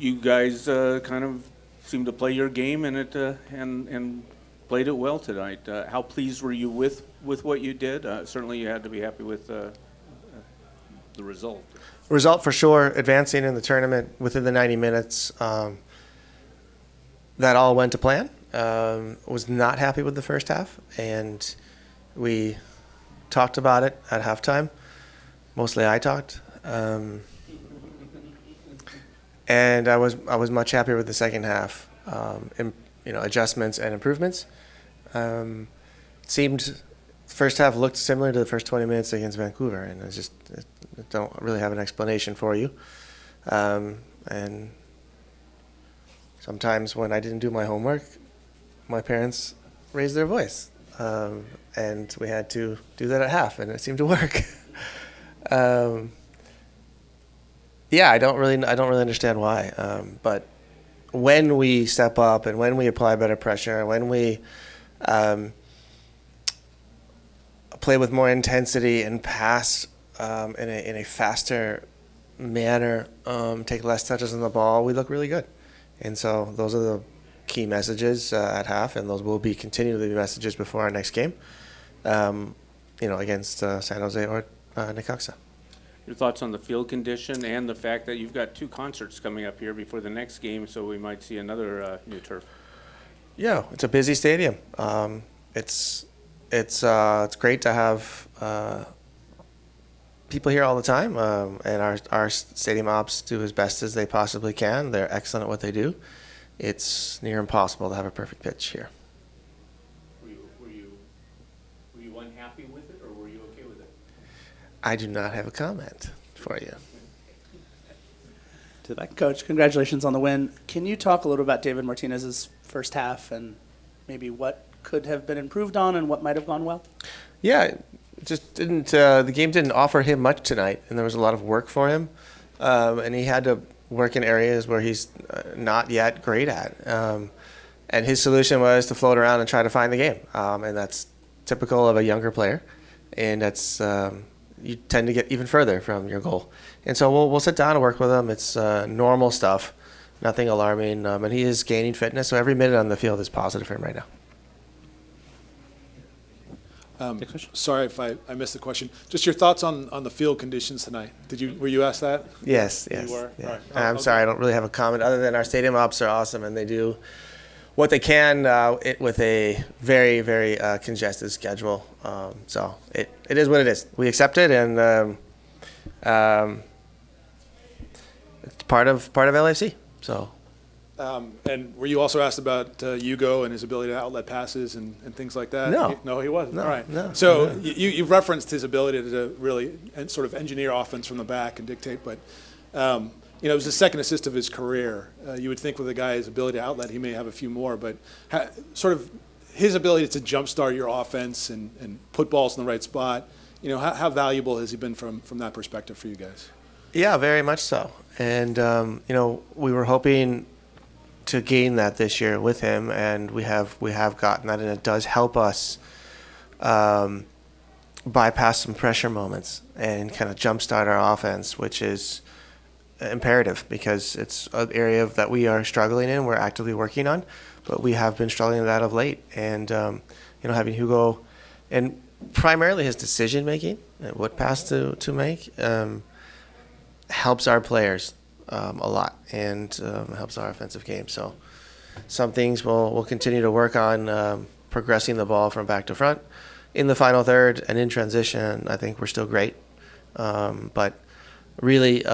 you guys kind of seemed to play your game and played it well tonight. How pleased were you with what you did? Certainly, you had to be happy with the result. Result for sure, advancing in the tournament within the 90 minutes. That all went to plan. Was not happy with the first half, and we talked about it at halftime. Mostly I talked. And I was much happier with the second half, adjustments and improvements. It seemed first half looked similar to the first 20 minutes against Vancouver, and I don't really have an explanation for you. And sometimes when I didn't do my homework, my parents raised their voice, and we had to do that at half, and it seemed to work. I don't really understand why. But when we step up and when we apply better pressure, when we play with more intensity and pass in a faster manner, take less touches on the ball, we look really good. And so those are the key messages at half, and those will be continually messages before our next game, against San Jose or Necaxa. Your thoughts on the field condition and the fact that you've got 2 concerts coming up here before the next game, so we might see another new turf. Yeah, it's a busy stadium. It's great to have people here all the time, and our stadium ops do as best as they possibly can. They're excellent at what they do. It's near impossible to have a perfect pitch here. Were you unhappy with it, or were you okay with it? I do not have a comment for you. To that, Coach, congratulations on the win. Can you talk a little about David Martinez's first half and maybe what could have been improved on and what might have gone well? Yeah, it just didn't. The game didn't offer him much tonight, and there was a lot of work for him, and he had to work in areas where he's not yet great at. And his solution was to float around and try to find the game, and that's typical of a younger player, and that's you tend to get even further from your goal. And so we'll sit down and work with him. It's normal stuff, nothing alarming, and he is gaining fitness. So every minute on the field is positive for him right now. Sorry if I missed the question. Just your thoughts on the field conditions tonight. Were you asked that? Yes. You were? Yeah. All right. I'm sorry, I don't really have a comment other than our stadium ops are awesome, and they do what they can with a very, very congested schedule. So it is what it is. We accept it, and it's part of LAFC. So. And were you also asked about Hugo and his ability to outlet passes and things like that? No. He wasn't. No, All right. no. So you've referenced his ability to really sort of engineer offense from the back and dictate, but it was the second assist of his career. You would think with a guy his ability to outlet, he may have a few more, but sort of his ability to jumpstart your offense and put balls in the right spot, how valuable has he been from that perspective for you guys? Yeah, very much so. And, we were hoping to gain that this year with him, and we have gotten that, and it does help us bypass some pressure moments and kind of jumpstart our offense, which is imperative because it's an area that we are struggling in. We're actively working on, but we have been struggling with that of late. And having Hugo and primarily his decision making and what pass to make helps our players a lot and helps our offensive game. So some things we'll continue to work on, progressing the ball from back to front in the final third and in transition. I think we're still great, but really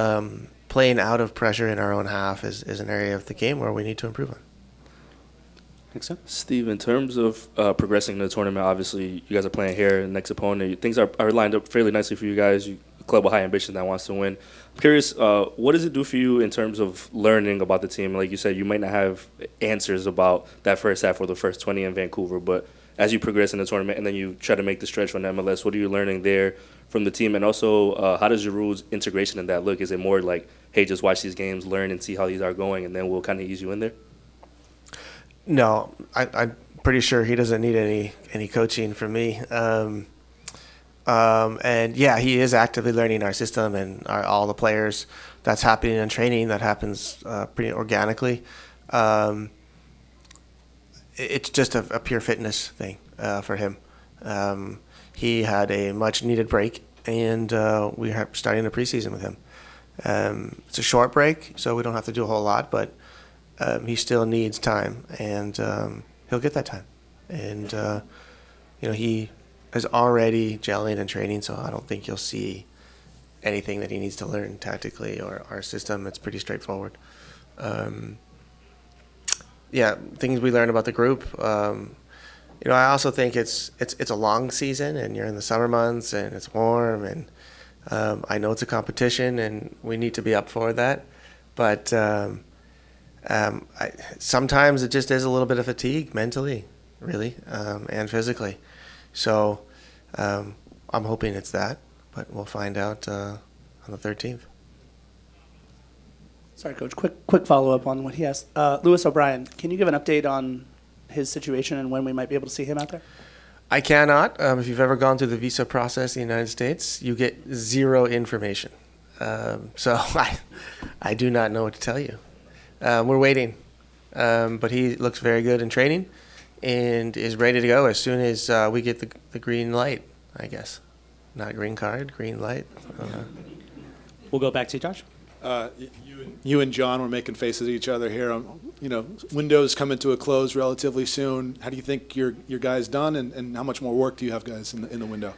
playing out of pressure in our own half is an area of the game where we need to improve on. Steve, in terms of progressing in the tournament, obviously you guys are playing here, next opponent. Things are lined up fairly nicely for you guys. You club with high ambition that wants to win. I'm curious, what does it do for you in terms of learning about the team? Like you said, you might not have answers about that first half or the first 20 in Vancouver, but as you progress in the tournament and then you try to make the stretch on MLS, what are you learning there from the team? And also, how does your rules integration in that look? Is it more like, hey, just watch these games, learn and see how these are going, and then we'll kind of ease you in there? No, I'm pretty sure he doesn't need any coaching from me. And yeah, he is actively learning our system, and all the players that's happening in training. That happens pretty organically. It's just a pure fitness thing for him. He had a much needed break, and we are starting the preseason with him. It's a short break, so we don't have to do a whole lot, but he still needs time, and he'll get that time. And he is already gelling and training, so I don't think you'll see anything that he needs to learn tactically or our system. It's pretty straightforward. Things we learn about the group. I also think it's a long season, and you're in the summer months, and it's warm, and I know it's a competition, and we need to be up for that. But sometimes it just is a little bit of fatigue mentally, really, and physically. So I'm hoping it's that, but we'll find out on the 13th. Sorry, Coach. Quick follow-up on what he asked. Lewis O'Brien, can you give an update on his situation and when we might be able to see him out there? I cannot. If you've ever gone through the visa process in the United States, you get zero information. So I do not know what to tell you. We're waiting. But he looks very good in training and is ready to go as soon as we get the green light, I guess. Not green card, green light. We'll go back to Josh. You and John were making faces at each other here. Windows coming to a close relatively soon. How do you think your guys done, and how much more work do you have, guys, in the window?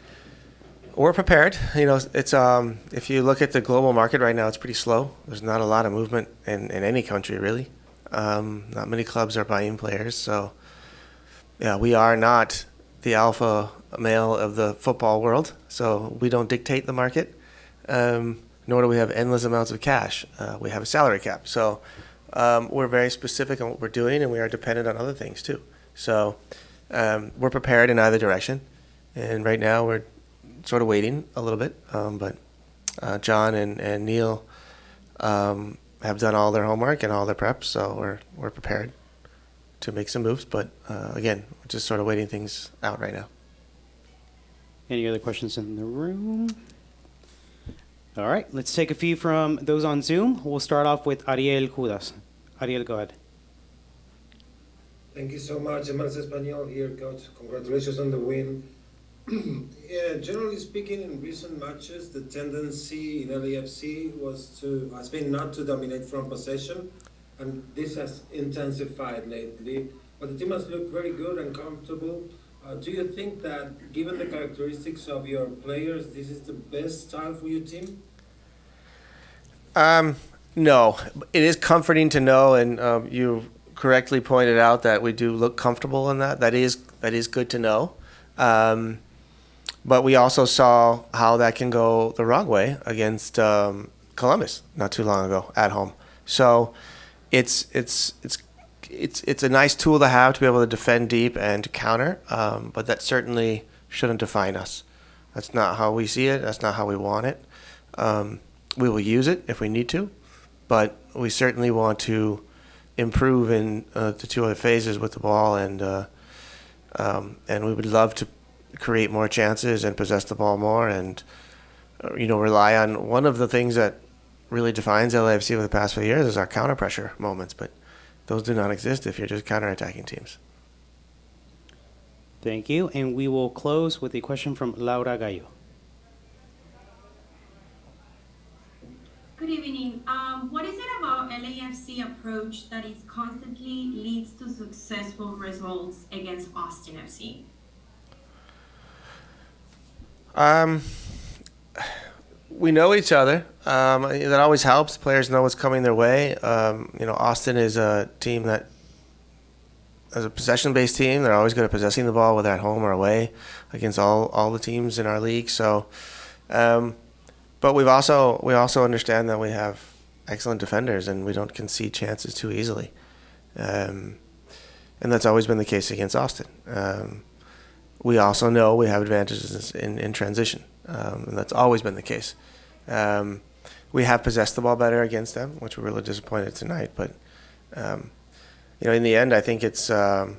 We're prepared. It's if you look at the global market right now, it's pretty slow. There's not a lot of movement in any country, really. Not many clubs are buying players, so we are not the alpha male of the football world, so we don't dictate the market. Nor do we have endless amounts of cash. We have a salary cap. So we're very specific on what we're doing, and we are dependent on other things too. So we're prepared in either direction. And right now we're sort of waiting a little bit. But John and Neil have done all their homework and all their prep, so we're prepared to make some moves. But again, we're just sort of waiting things out right now. Any other questions in the room? All right, let's take a few from those on Zoom. We'll start off with Ariel Judas. Ariel, go ahead. Thank you so much. Emerce Español here, Coach. Congratulations on the win. Generally speaking, in recent matches, the tendency in LAFC has been not to dominate from possession, and this has intensified lately. But the team has looked very good and comfortable. Do you think that, given the characteristics of your players, this is the best style for your team? No. It is comforting to know, and you correctly pointed out that we do look comfortable in that. That is good to know. But we also saw how that can go the wrong way against Columbus not too long ago at home. So it's a nice tool to have to be able to defend deep and to counter, but that certainly shouldn't define us. That's not how we see it. That's not how we want it. We will use it if we need to, but we certainly want to improve in the two other phases with the ball, and we would love to create more chances and possess the ball more, and rely on one of the things that really defines LAFC over the past few years is our counter pressure moments, but those do not exist if you're just counterattacking teams. Thank you. And we will close with a question from Laura Gallo. Good evening. What is it about LAFC approach that is constantly leads to successful results against Austin FC? We know each other. That always helps. Players know what's coming their way. Austin is a team that is a possession-based team. They're always good at possessing the ball, whether at home or away, against all the teams in our league. So, but we also understand that we have excellent defenders, and we don't concede chances too easily. And that's always been the case against Austin. We also know we have advantages in transition, and that's always been the case. We have possessed the ball better against them, which we're really disappointed tonight. But in the end, I think it's a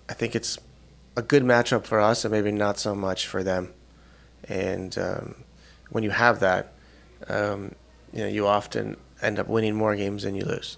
good matchup for us, and maybe not so much for them. And when you have that, you often end up winning more games than you lose.